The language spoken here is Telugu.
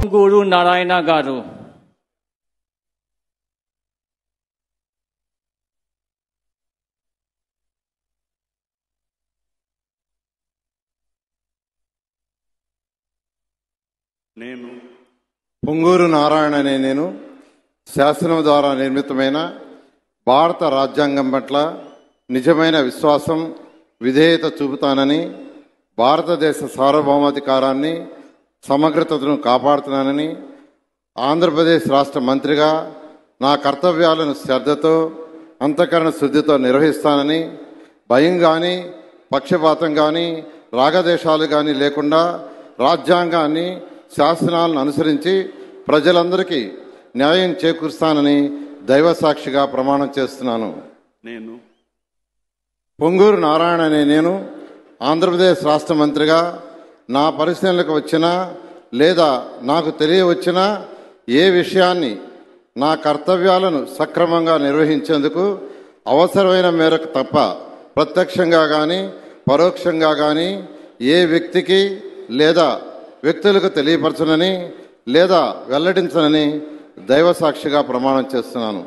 పొంగూరు నారాయణ గారు. నేను పొంగూరు నారాయణ అనే నేను శాసనం ద్వారా నిర్మితమైన భారత రాజ్యాంగం పట్ల నిజమైన విశ్వాసం విధేయత చూపుతానని, భారతదేశ సార్వభౌమాధికారాన్ని సమగ్రతను కాపాడుతున్నానని, ఆంధ్రప్రదేశ్ రాష్ట్ర మంత్రిగా నా కర్తవ్యాలను శ్రద్ధతో అంతఃకరణ శుద్ధితో నిర్వహిస్తానని, భయం కానీ పక్షపాతం కానీ రాగదేశాలు కానీ లేకుండా రాజ్యాంగాన్ని శాసనాలను అనుసరించి ప్రజలందరికీ న్యాయం చేకూరుస్తానని దైవసాక్షిగా ప్రమాణం చేస్తున్నాను. నేను పొంగూరు నారాయణ అనే నేను ఆంధ్రప్రదేశ్ రాష్ట్ర మంత్రిగా నా పరిశీలనకు వచ్చినా లేదా నాకు తెలియవచ్చినా ఏ విషయాన్ని నా కర్తవ్యాలను సక్రమంగా నిర్వహించేందుకు అవసరమైన మేరకు తప్ప ప్రత్యక్షంగా కానీ పరోక్షంగా కానీ ఏ వ్యక్తికి లేదా వ్యక్తులకు తెలియపరచనని లేదా వెల్లడించనని దైవసాక్షిగా ప్రమాణం చేస్తున్నాను.